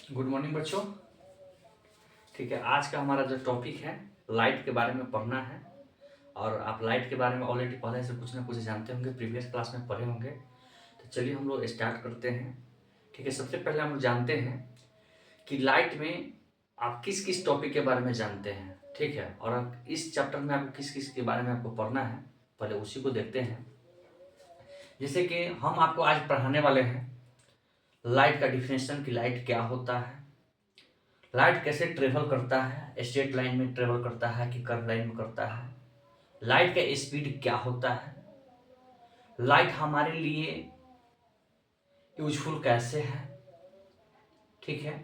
Good morning बच्चों। ठीक है, आज का हमारा जो टॉपिक है लाइट के बारे में पढ़ना है। और आप लाइट के बारे में ऑलरेडी पहले से कुछ ना कुछ जानते होंगे, प्रीवियस क्लास में पढ़े होंगे। तो चलिए हम लोग स्टार्ट करते हैं। ठीक है, सबसे पहले हम लोग जानते हैं कि लाइट में आप किस किस टॉपिक के बारे में जानते हैं। ठीक है, और आप इस चैप्टर में आपको किस किस के बारे में आपको पढ़ना है, पहले उसी को देखते हैं। जैसे कि हम आपको आज पढ़ाने वाले हैं लाइट का डिफिनेशन, कि लाइट क्या होता है, लाइट कैसे ट्रेवल करता है, स्ट्रेट लाइन में ट्रेवल करता है कि कर्व लाइन में करता है, लाइट का स्पीड क्या होता है, लाइट हमारे लिए यूजफुल कैसे है। ठीक है,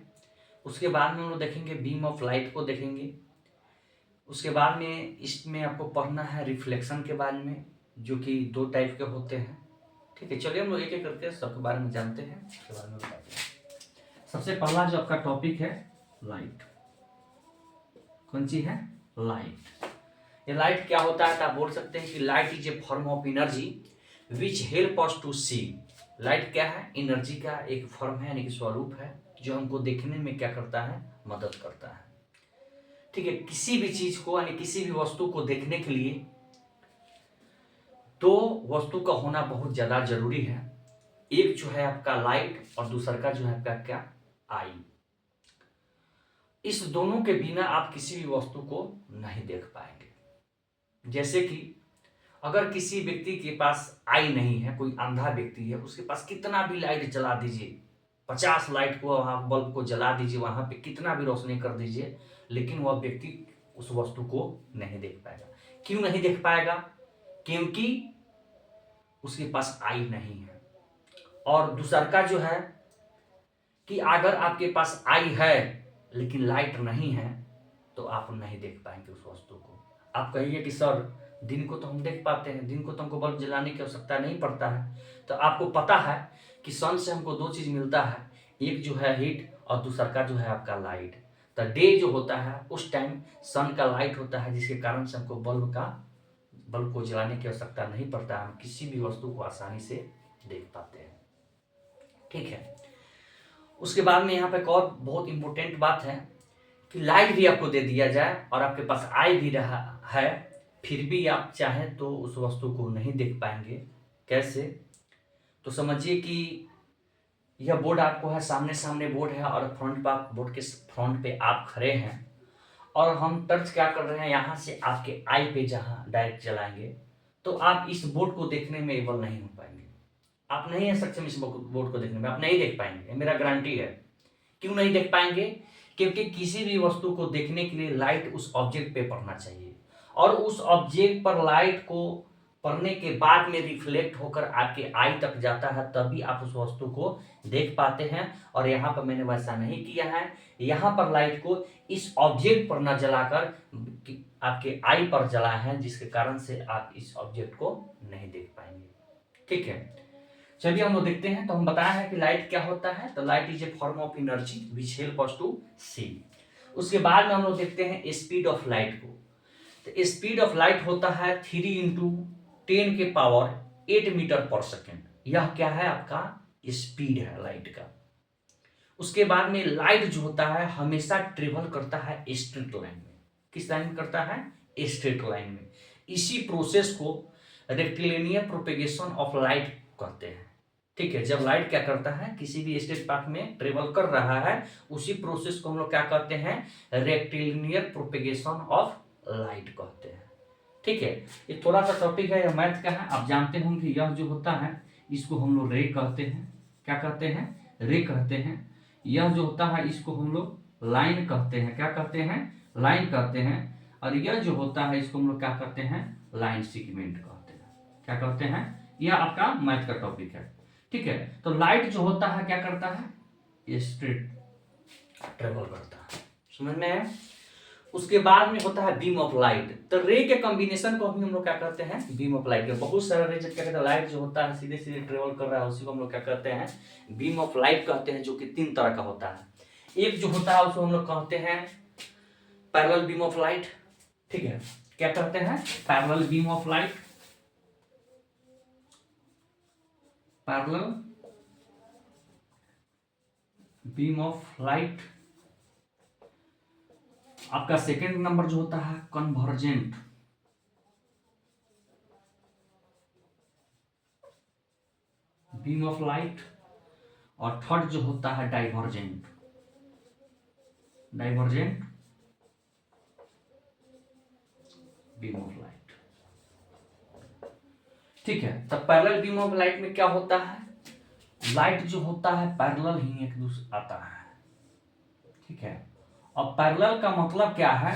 उसके बाद में हम लोग देखेंगे बीम ऑफ लाइट को देखेंगे। उसके बाद में इसमें आपको पढ़ना है रिफ्लेक्शन के बारे में, जो कि दो टाइप के होते हैं। ठीक है, चलिए हम लोग एक एक करके सबके बारे में जानते हैं, उसके बारे में बताते हैं। सबसे पहला जो आपका टॉपिक है लाइट, कौन सी है? लाइट। ये लाइट क्या होता है तो आप बोल सकते हैं कि light is a form of energy which help us to see. Light क्या है? एनर्जी का एक फॉर्म है, यानी कि स्वरूप है, जो हमको देखने में क्या करता है? मदद करता है। ठीक है, किसी भी चीज को यानी किसी भी वस्तु को देखने के लिए दो वस्तु का होना बहुत ज्यादा जरूरी है। एक जो है आपका लाइट और दूसरा का जो है आपका क्या? आई। इस दोनों के बिना आप किसी भी वस्तु को नहीं देख पाएंगे। जैसे कि अगर किसी व्यक्ति के पास आई नहीं है, कोई अंधा व्यक्ति है, उसके पास कितना भी लाइट जला दीजिए, 50 लाइट को वहां बल्ब को जला दीजिए, वहां पे कितना भी रोशनी कर दीजिए, लेकिन वह व्यक्ति उस वस्तु को नहीं देख पाएगा। क्यों नहीं देख पाएगा? क्योंकि उसके पास आई नहीं है। और दूसरा का जो है कि अगर आपके पास आई है लेकिन लाइट नहीं है तो आप नहीं देख पाएंगे उस वस्तु को। आप कहिए कि सर दिन को तो हम देख पाते हैं, दिन को तो हमको बल्ब जलाने की आवश्यकता नहीं पड़ता है। तो आपको पता है कि सन से हमको दो चीज मिलता है, एक जो है हीट और दूसरा का जो है आपका लाइट। तो डे जो होता है उस टाइम सन का लाइट होता है, जिसके कारण से हमको बल्ब को जलाने की आवश्यकता नहीं पड़ता, हम किसी भी वस्तु को आसानी से देख पाते हैं। ठीक है, उसके बाद में यहाँ पे एक और बहुत इंपॉर्टेंट बात है कि लाइट भी आपको दे दिया जाए और आपके पास आई भी रहा है, फिर भी आप चाहें तो उस वस्तु को नहीं देख पाएंगे। कैसे? तो समझिए कि यह बोर्ड आपको है, सामने सामने बोर्ड है और बोर्ड के फ्रंट पे आप खड़े हैं और हम टच क्या कर रहे हैं, यहाँ से आपके आई पे जहाँ डायरेक्ट जलाएंगे तो आप इस बोर्ड को देखने में एबल नहीं हो पाएंगे। आप नहीं है सक्षम इस बोर्ड को देखने में, आप नहीं देख पाएंगे, मेरा गारंटी है। क्यों नहीं देख पाएंगे? क्योंकि किसी भी वस्तु को देखने के लिए लाइट उस ऑब्जेक्ट पे पड़ना चाहिए और उस ऑब्जेक्ट पर लाइट को पड़ने के बाद में रिफ्लेक्ट होकर आपके आई तक जाता है, तभी आप उस वस्तु को देख पाते हैं। और यहाँ पर मैंने वैसा नहीं किया है, यहाँ पर लाइट को इस ऑब्जेक्ट पर न जलाकर आपके आई पर जला है, जिसके कारण से आप इस ऑब्जेक्ट को नहीं देख पाएंगे। ठीक है, चलिए हम लोग देखते हैं। तो हम बताया है कि लाइट क्या होता है, तो light is a form of energy which help us to see. उसके बाद में हम लोग देखते हैं स्पीड ऑफ लाइट को। तो स्पीड ऑफ लाइट होता है 3 इंटू 10 के पावर 8 मीटर पर सेकेंड। यह क्या है? आपका स्पीड है लाइट का। उसके बाद में लाइट जो होता है हमेशा ट्रेवल करता है स्ट्रेट लाइन में। किस लाइन में करता है? स्ट्रेट लाइन में। इसी प्रोसेस को रेक्टिलिनियर प्रोपेगेशन ऑफ लाइट कहते हैं। ठीक है, जब लाइट क्या करता है, किसी भी स्ट्रेट पाथ में ट्रेवल कर रहा है, उसी प्रोसेस को हम लोग क्या कहते हैं? रेक्टिलिनियर प्रोपेगेशन ऑफ लाइट कहते हैं। ठीक है, ये थोड़ा सा टॉपिक है, यह मैथ का है। आप जानते होंगे यह जो होता है इसको हम लोग रे कहते हैं। क्या कहते हैं? रे कहते हैं। यह जो होता है इसको हम लोग लाइन कहते हैं। क्या कहते हैं? लाइन कहते हैं। और यह जो होता है इसको हम लोग क्या कहते हैं? लाइन सेगमेंट कहते हैं। क्या कहते हैं? यह आपका मैथ का टॉपिक है। ठीक है, तो लाइट जो होता है क्या करता है? ये स्ट्रेट ट्रेवल करता है। समझ में है? उसके बाद में होता है बीम ऑफ लाइट। तो रे के कॉम्बिनेशन को हम लोग क्या करते हैं? बीम ऑफ लाइट के बहुत सारे रे क्या कहते हैं, लाइट जो होता है सीधे सीधे ट्रेवल कर रहा है, उसी को हम लोग क्या कहते हैं? बीम ऑफ लाइट कहते हैं, जो कि 3 तरह का होता है। एक जो होता है उसको हम लोग कहते हैं पैरेलल बीम ऑफ लाइट। ठीक है, क्या कहते हैं? Parallel beam of light. Parallel beam of light. आपका सेकेंड नंबर जो होता है कन्वर्जेंट, बीम ऑफ लाइट। और थर्ड जो होता है divergent, divergent beam of light. ठीक है, तब पैरेलल बीम ऑफ लाइट में क्या होता है, लाइट जो होता है पैरेलल ही एक दूसरे आता है। ठीक है, अब पैरेलल का मतलब क्या है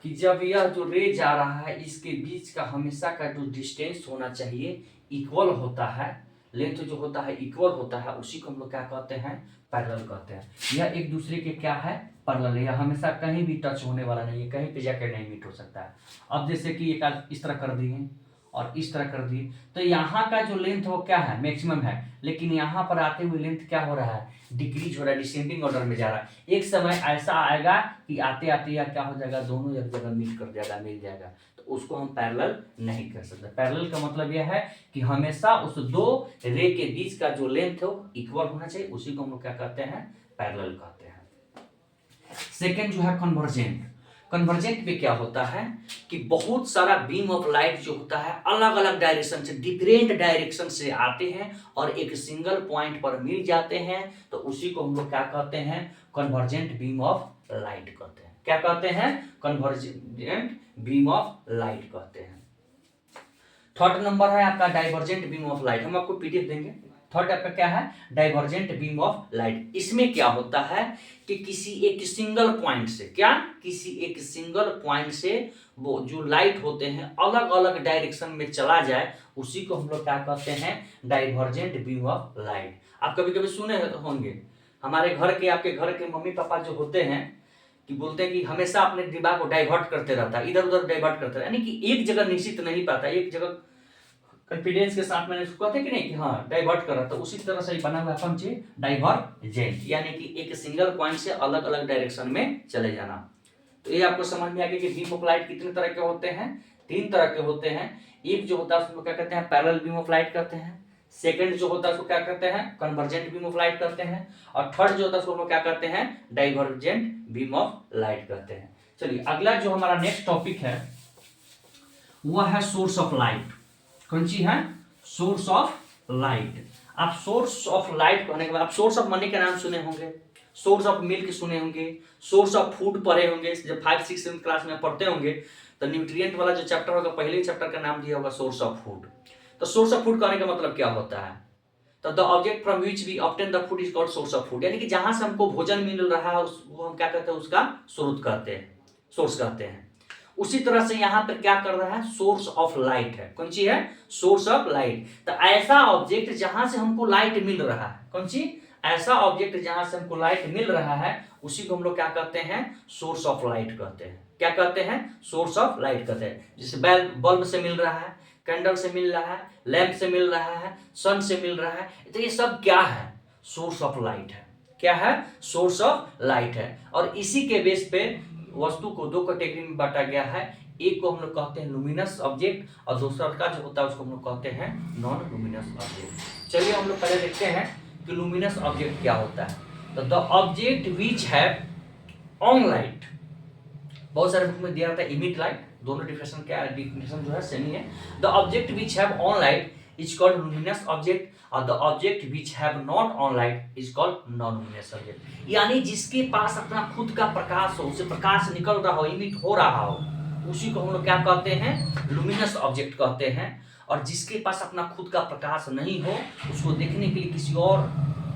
कि जब यह जो रे जा रहा है इसके बीच का हमेशा का जो डिस्टेंस होना चाहिए इक्वल होता है, लेंथ जो होता है इक्वल होता है, उसी को हम लोग क्या कहते हैं, पैरेलल कहते हैं। यह एक दूसरे के क्या है, पैरेलल है। यह हमेशा कहीं भी टच होने वाला नहीं है, कहीं पे जाकर नहीं मीट हो सकता है। अब जैसे कि एक इस तरह कर दिए और इस तरह कर दिए, तो यहाँ का जो लेंथ वो क्या है, मैक्सिमम है, लेकिन यहाँ पर आते हुए लेंथ क्या हो रहा है, डिक्रीज हो रहा है, डिसेंडिंग ऑर्डर में जा रहा है। एक समय ऐसा आएगा कि आते आते या क्या हो जाएगा, दोनों एक जगह मीट कर जाएगा, मिल जाएगा, तो उसको हम पैरेलल नहीं कर सकते। पैरेलल का मतलब यह है कि हमेशा उस दो रे के बीच का जो लेंथ है वो इक्वल होना चाहिए, उसी को हम लोग क्या कहते हैं, पैरेलल कहते हैं। सेकेंड जो है कन्वर्जेंट। कन्वर्जेंट में क्या होता है कि बहुत सारा बीम ऑफ लाइट जो होता है अलग अलग डायरेक्शन से, डिफरेंट डायरेक्शन से आते हैं और एक सिंगल पॉइंट पर मिल जाते हैं, तो उसी को हम लोग क्या कहते हैं, कन्वर्जेंट बीम ऑफ लाइट कहते हैं। क्या कहते हैं, कन्वर्जेंट बीम ऑफ लाइट कहते हैं। थर्ड नंबर है आपका डाइवर्जेंट बीम ऑफ लाइट, हम आपको पीडीएफ देंगे। थर्ड आपका क्या है, डाइवर्जेंट बीम ऑफ लाइट। इसमें क्या होता है कि किसी एक सिंगल पॉइंट से, क्या, किसी एक सिंगल पॉइंट से वो जो लाइट होते हैं अलग अलग डायरेक्शन में चला जाए, उसी को हम लोग क्या कहते हैं, डाइवर्जेंट बीम ऑफ लाइट। आप कभी कभी सुने होंगे, हमारे घर के, आपके घर के मम्मी पापा जो होते हैं कि बोलते हैं कि हमेशा अपने दिमाग को डाइवर्ट करते रहता है, इधर उधर डाइवर्ट करते रहता है, यानी कि एक जगह निश्चित नहीं पाता, एक जगह कॉन्फिडेंस के साथ मैंने उसको कहते कि नहीं कि हाँ डाइवर्ट कर रहा था, उसी तरह से ही बना हुआ है डाइवर्जेंट, यानी कि एक सिंगल पॉइंट से अलग अलग डायरेक्शन में चले जाना। तो ये आपको समझ में आ गया कि बीम ऑफ लाइट कितने तरह के होते हैं, 3 तरह के होते हैं। एक जो होता है उसको क्या कहते हैं, पैरेलल बीम ऑफ लाइट कहते हैं। सेकंड जो होता है उसको क्या कहते हैं, कन्वर्जेंट बीम ऑफ लाइट कहते हैं। और थर्ड जो होता है उसको क्या कहते हैं, डाइवर्जेंट बीम ऑफ लाइट कहते हैं। चलिए अगला जो हमारा नेक्स्ट टॉपिक है वह है सोर्स ऑफ लाइट। कौन सी है, सोर्स ऑफ लाइट। आप सोर्स ऑफ लाइट कहने के बाद आप सोर्स ऑफ मनी का नाम सुने होंगे, सोर्स ऑफ मिल्क सुने होंगे, सोर्स ऑफ फूड पढ़े होंगे, जब 5, 6, 7 क्लास में पढ़ते होंगे तो न्यूट्रिएंट वाला जो चैप्टर होगा, पहले चैप्टर का नाम दिया होगा सोर्स ऑफ फूड। तो सोर्स ऑफ फूड कहने का मतलब क्या होता है, तो the object from which we obtain the food is called source of food, यानी कि जहां से हमको भोजन मिल रहा है वो हम क्या कहते हैं, उसका स्रोत कहते हैं, सोर्स कहते हैं। उसी तरह से यहां पर क्या कर रहा है, सोर्स ऑफ लाइट है। कौन सी है, सोर्स ऑफ लाइट। तो ऐसा ऑब्जेक्ट जहां से हमको लाइट मिल रहा है, कौन सी, ऐसा ऑब्जेक्ट जहां से हमको लाइट मिल रहा है, उसी को हम लोग क्या कहते हैं, सोर्स ऑफ लाइट कहते हैं। क्या कहते हैं, सोर्स ऑफ लाइट कहते हैं। जैसे बल्ब से मिल रहा है, कैंडल से मिल रहा है, लैंप से मिल रहा है, सन से मिल रहा है, तो ये सब क्या है, सोर्स ऑफ लाइट है। क्या है, सोर्स ऑफ लाइट है। और इसी के बेस पे वस्तु को 2 कैटेगरी में बांटा गया है। एक को हम लोग कहते हैं लुमिनस ऑब्जेक्ट और दूसरा का जो होता है उसको हम लोग कहते हैं नॉन लुमिनस ऑब्जेक्ट। चलिए हम लोग पहले देखते हैं कि लुमिनस ऑब्जेक्ट क्या होता है। तो the object which have on light, बहुत सारे बुक में दिया रहता है इमिट लाइट, दोनों डिफिनेशन जो है सेम ही है। The object which have on light is called luminous object और the object which have not on light is called non luminous object. यानी जिसके पास अपना खुद का प्रकाश हो, उसे प्रकाश निकल रहा हो, इमिट हो रहा हो, उसी को हम लोग क्या कहते हैं, लुमिनस ऑब्जेक्ट कहते हैं। और जिसके पास अपना खुद का प्रकाश नहीं हो, उसको देखने के लिए किसी और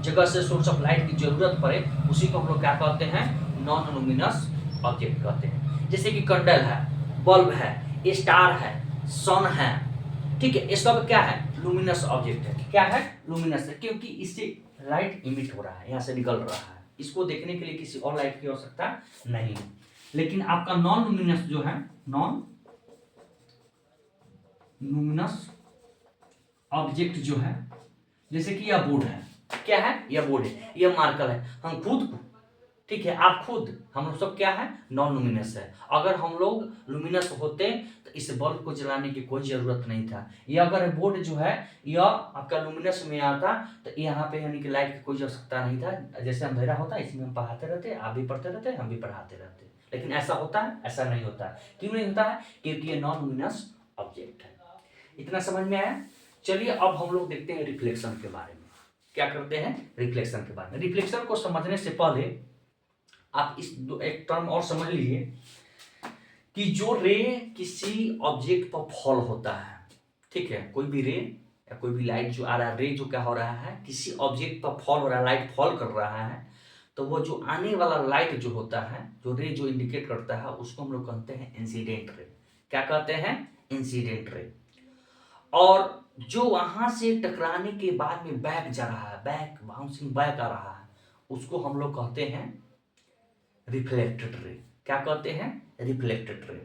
जगह से सोर्स ऑफ लाइट की जरूरत पड़े, उसी को हम लोग क्या कहते हैं, नॉन लुमिनस ऑब्जेक्ट कहते हैं। जैसे कि कैंडल है, बल्ब है, स्टार है, सन है, ठीक है, ये सब क्या है, लुमिनस ऑब्जेक्ट है। क्या है, लुमिनस है, क्योंकि इससे लाइट इमिट हो रहा है, यहाँ से निकल रहा है, इसको देखने के लिए किसी और लाइट की आवश्यकता नहीं। लेकिन आपका नॉन लुमिनस जो है, नॉन लुमिनस ऑब्जेक्ट जो है, जैसे कि यह बोर्ड है, क्या है, यह बोर्ड है, यह मार्कर है, हम खुद को, ठीक है, आप खुद, हम लोग सब क्या है, नॉन लुमिनस है। अगर हम लोग लुमिनस होते तो इस बल्ब को जलाने की कोई जरूरत नहीं था। या अगर बोर्ड जो है यह आपका लुमिनस में आता तो यहाँ पे यानी कि लाइट की कोई आवश्यकता नहीं था। जैसे अंधेरा होता है इसमें हम पढ़ाते रहते, आप भी पढ़ते रहते, हम भी पढ़ाते रहते। लेकिन ऐसा होता है? ऐसा नहीं होता है। क्यों नहीं होता है? क्योंकि ये नॉन लुमिनस ऑब्जेक्ट है। इतना समझ में आया? चलिए अब हम लोग देखते हैं रिफ्लेक्शन के बारे में। क्या करते हैं? रिफ्लेक्शन के बारे में। रिफ्लेक्शन को समझने से पहले आप एक टर्म और समझ लीजिए कि जो रे किसी ऑब्जेक्ट पर फॉल होता है, ठीक है, कोई भी रे या कोई भी लाइट जो आ रहा है, रे जो क्या हो रहा है, किसी ऑब्जेक्ट पर फॉल हो रहा है, लाइट फॉल कर रहा है, तो वो जो आने वाला लाइट जो होता है, जो रे जो इंडिकेट करता है, उसको हम लोग कहते हैं इंसिडेंट रे। क्या कहते हैं? Incident ray. और जो वहां से टकराने के बाद में बैक जा रहा है, बैक बाउंसिंग बैक आ रहा है, उसको हम लोग कहते हैं रिफ्लेक्टेड रे। क्या कहते हैं? Reflected ray.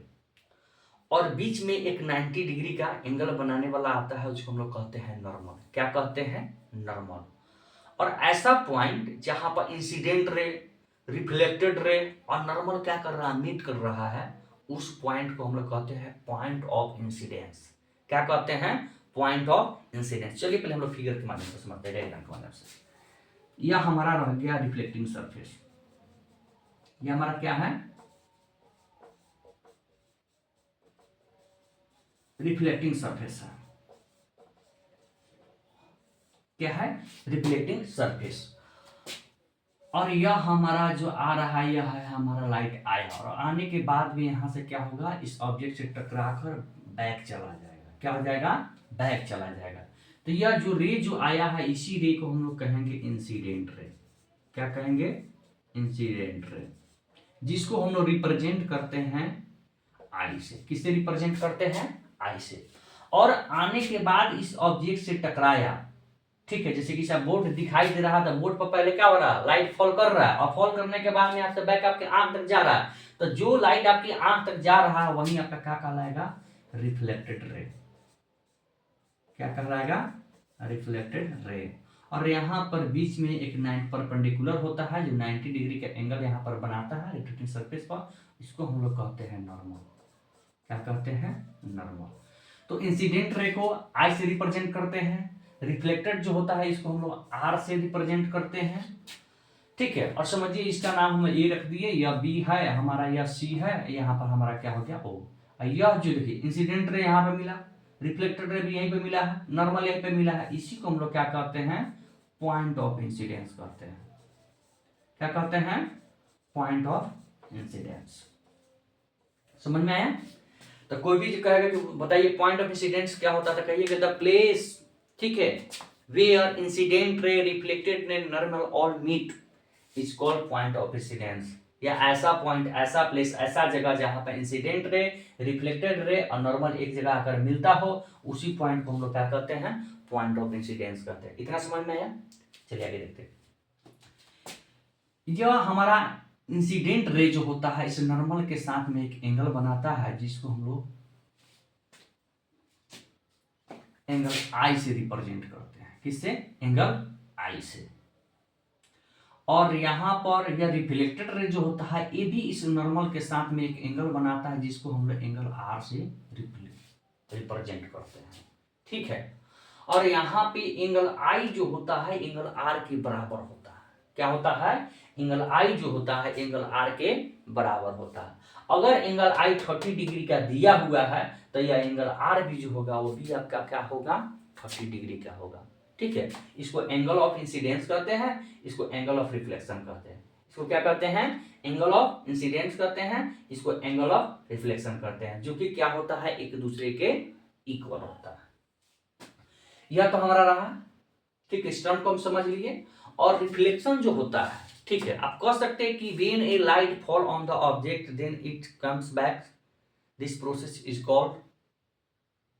और बीच में एक 90 डिग्री का एंगल बनाने वाला आता है, उसको हम लोग कहते हैं नॉर्मल। क्या कहते हैं? नॉर्मल। और ऐसा पॉइंट जहां पर इंसिडेंट रे, रिफ्लेक्टेड रे और नॉर्मल क्या कर रहा है, मीट कर रहा है, उस पॉइंट को हम लोग कहते हैं पॉइंट ऑफ इंसिडेंस। क्या कहते हैं? Point of incidence. चलिए पहले हम लोग फिगर के माध्यम से समझते हैं, डायग्राम के माध्यम से। यह हमारा रह गया रिफ्लेक्टिंग सरफेस। ये हमारा क्या है? रिफ्लेक्टिंग सरफेस है। क्या है? Reflecting surface. और यह हमारा जो आ रहा है, यह है हमारा लाइट आया, और आने के बाद भी यहां से क्या होगा, इस ऑब्जेक्ट से टकराकर बैक चला जाएगा। क्या हो जाएगा? बैक चला जाएगा। तो यह जो रे जो आया है, इसी रे को हम लोग कहेंगे इंसिडेंट रे। क्या कहेंगे? इंसिडेंट रे, जिसको हम लोग रिप्रेजेंट करते हैं आई से। किससे रिप्रेजेंट करते हैं? आई से। और आने के बाद इस ऑब्जेक्ट से टकराया, ठीक है, जैसे कि बोर्ड दिखाई दे रहा था, बोर्ड पर पहले क्या हो रहा है, लाइट फॉल कर रहा है, और फॉल करने के बाद में आपसे बैक आपके आंख तक जा रहा है। तो जो लाइट आपकी आंख तक जा रहा है वही आपका क्या कहलाएगा? Reflected ray. क्या कहलाएगा? Reflected ray. और यहाँ पर बीच में एक 90 परपेंडिकुलर होता है, जो 90 डिग्री का एंगल यहाँ पर बनाता है रिफ्लेक्टिंग सरफेस पर। इसको हम लोग कहते हैं नॉर्मल। क्या कहते हैं? नॉर्मल। तो इंसिडेंट रे को आई से रिप्रेजेंट करते हैं, रिफ्लेक्टेड जो होता है इसको हम लोग आर से रिप्रेजेंट करते हैं, ठीक है। और समझिए इसका नाम हम ए रख दिए, यह बी है हमारा, यह सी है, यहाँ पर हमारा क्या हो गया? ओ। यह जो देखिए इंसिडेंट रे यहाँ पे मिला, रिफ्लेक्टेड रे भी यहीं पे मिला है, नॉर्मल यहीं पे मिला है, इसी को हम लोग क्या कहते हैं? पॉइंट ऑफ इंसिडेंस कहते हैं। क्या कहते हैं? Point of incidence. समझ में आया? तो कोई भी कहेगा कि बताइए पॉइंट ऑफ इंसिडेंस क्या होता था, कहिएगा द प्लेस, ठीक है, where incident ray, reflected ray, normal all meet is called point of incidence. या ऐसा पॉइंट, ऐसा प्लेस, ऐसा जगह जहां पर इंसिडेंट रे, रिफ्लेक्टेड रे और नॉर्मल एक जगह आकर मिलता हो, उसी पॉइंट को हम लोग क्या कहते हैं? पॉइंट ऑफ इंसिडेंस कहते हैं। इतना समझ में आया? चलिए आगे देखते हैं। यह हमारा इंसिडेंट रे जो होता है, इस नॉर्मल के साथ में एक एंगल बनाता है, जिसको हम लोग एंगल आई से रिप्रेजेंट करते हैं। किससे? एंगल आई से। और यहां पर यह रिफ्लेक्टेड रे जो होता है, ये भी इस नॉर्मल के साथ में एक एंगल बनाता है, जिसको हम लोग एंगल आर से रिप्रेजेंट करते हैं, ठीक है। और यहाँ पे एंगल आई जो होता है, एंगल आर के बराबर होता है। क्या होता है? एंगल आई जो होता है, एंगल आर के बराबर होता है। अगर एंगल आई 30 डिग्री का दिया हुआ है, तो यह एंगल आर भी जो होगा वो भी आपका क्या होगा? 30 डिग्री का होगा, ठीक है। इसको एंगल ऑफ इंसिडेंस कहते हैं, इसको एंगल ऑफ रिफ्लेक्शन कहते हैं। इसको क्या कहते हैं? एंगल ऑफ इंसिडेंस कहते हैं, इसको एंगल ऑफ रिफ्लेक्शन कहते हैं, जो कि क्या होता है? एक दूसरे के इक्वल होता है। यह तो हमारा रहा, ठीक है, इस टर्म को हम समझ लिए। और रिफ्लेक्शन जो होता है, ठीक है, आप कह सकते हैं कि when a light fall on the object then it comes back, this process is called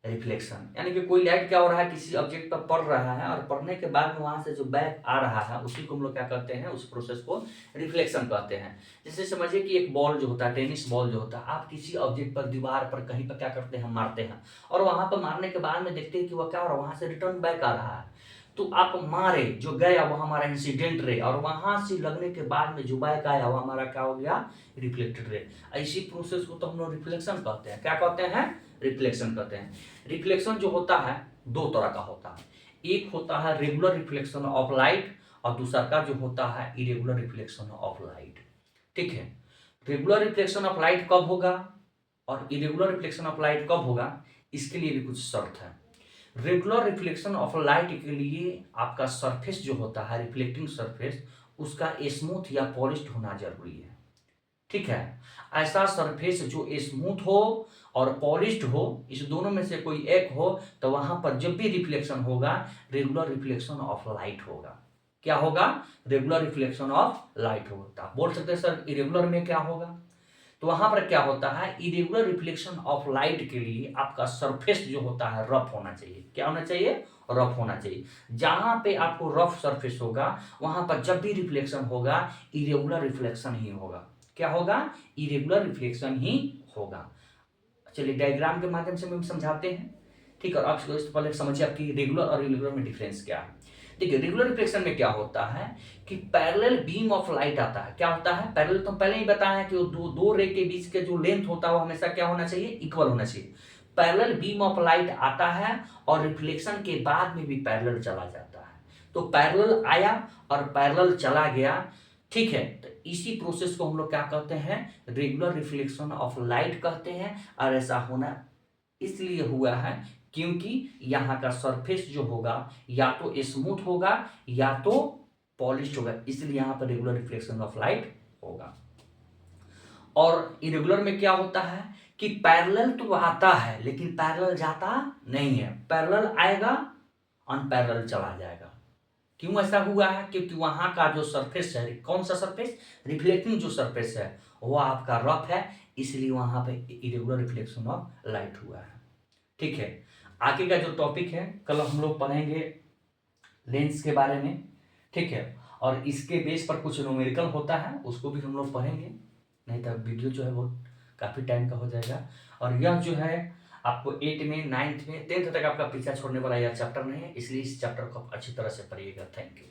reflection. यानी कि कोई लाइट क्या हो रहा है, किसी ऑब्जेक्ट पर पड़ रहा है, और पड़ने के बाद में वहां से जो बैक आ रहा है, उसी को हम लोग क्या कहते हैं? उस प्रोसेस को रिफ्लेक्शन कहते हैं। जैसे समझिए कि एक बॉल जो होता है, टेनिस बॉल जो होता है, आप किसी ऑब्जेक्ट पर, दीवार पर, कहीं पर क्या करते हैं? मारते हैं, और वहां पर मारने के बाद में देखते हैं कि वह क्या हो रहा है, वहां से रिटर्न बैक आ रहा है। तो आप मारे, जो गया वो हमारा इंसिडेंट रे, और वहां से लगने के बाद में जो बैक आया वो हमारा क्या हो गया, रिफ्लेक्टेड रे। इसी प्रोसेस को तो हम लोग रिफ्लेक्शन कहते हैं। क्या कहते हैं, रिफ्लेक्शन कहते हैं। रिफ्लेक्शन जो होता है दो तरह का होता है, एक होता है रेगुलर रिफ्लेक्शन ऑफ लाइट, और दूसरा का जो होता है इरेगुलर रिफ्लेक्शन ऑफ लाइट। ठीक है, रेगुलर रिफ्लेक्शन ऑफ लाइट कब होगा और इरेगुलर रिफ्लेक्शन ऑफ लाइट कब होगा, इसके लिए भी कुछ शर्त है। रेगुलर रिफ्लेक्शन ऑफ लाइट के लिए आपका सरफेस जो होता है, रिफ्लेक्टिंग सरफेस, उसका स्मूथ या पॉलिश्ड होना जरूरी है। ठीक है, ऐसा सरफेस जो स्मूथ हो और पॉलिश्ड हो, इस दोनों में से कोई एक हो, तो वहां पर जब भी रिफ्लेक्शन होगा रेगुलर रिफ्लेक्शन ऑफ लाइट होगा। क्या होगा, रेगुलर रिफ्लेक्शन ऑफ लाइट होगा। बोल सकते हैं सर इरेगुलर में क्या होगा, तो वहां पर क्या होता है, इरेगुलर रिफ्लेक्शन ऑफ लाइट के लिए आपका सरफेस जो होता है रफ होना चाहिए। क्या होना चाहिए, रफ होना चाहिए। जहां पे आपको रफ सरफेस होगा वहां पर जब भी रिफ्लेक्शन होगा इरेगुलर रिफ्लेक्शन ही होगा। क्या होगा, इरेगुलर रिफ्लेक्शन ही होगा। चलिए डायग्राम के माध्यम से हम समझाते हैं। ठीक है, और आप पहले समझिए आपकी रेगुलर और इरेगुलर में डिफरेंस क्या है। देखिए रेगुलर रिफ्लेक्शन में क्या होता है कि पैरेलल बीम ऑफ लाइट आता है। क्या होता है, पैरेलल तो पहले ही बताया है कि वो दो रे के बीच के जो लेंथ होता है वो हमेशा क्या होना चाहिए, इक्वल होना चाहिए। पैरेलल बीम ऑफ लाइट आता है और रिफ्लेक्शन के बाद में भी पैरेलल चला जाता है। तो पैरेलल आया और पैरेलल चला गया। ठीक है, तो इसी प्रोसेस को हम लोग क्या कहते हैं, रेगुलर रिफ्लेक्शन ऑफ लाइट कहते हैं। और ऐसा होना इसलिए हुआ है क्योंकि यहाँ का सरफेस जो होगा या तो स्मूथ होगा या तो पॉलिश होगा, इसलिए यहाँ पर रेगुलर रिफ्लेक्शन ऑफ लाइट होगा। और इरेगुलर में क्या होता है कि पैरेलल तो आता है लेकिन पैरेलल जाता नहीं है, पैरेलल आएगा अनपैरेलल चला जाएगा। क्यों ऐसा हुआ है, क्योंकि वहां का जो सरफेस है, कौन सा सरफेस, रिफ्लेक्टिंग जो सरफेस है वो आपका रफ है, इसलिए वहां पे इरेगुलर रिफ्लेक्शन ऑफ लाइट हुआ है। ठीक है, आगे का जो टॉपिक है कल हम लोग पढ़ेंगे लेंस के बारे में। ठीक है, और इसके बेस पर कुछ न्यूमेरिकल होता है उसको भी हम लोग पढ़ेंगे, नहीं तो वीडियो जो है वो काफ़ी टाइम का हो जाएगा। और यह जो है आपको 8 में 9th में 10th तक आपका पीछा छोड़ने वाला यह चैप्टर नहीं है, इसलिए इस चैप्टर को आप अच्छी तरह से पढ़िएगा। Thank you.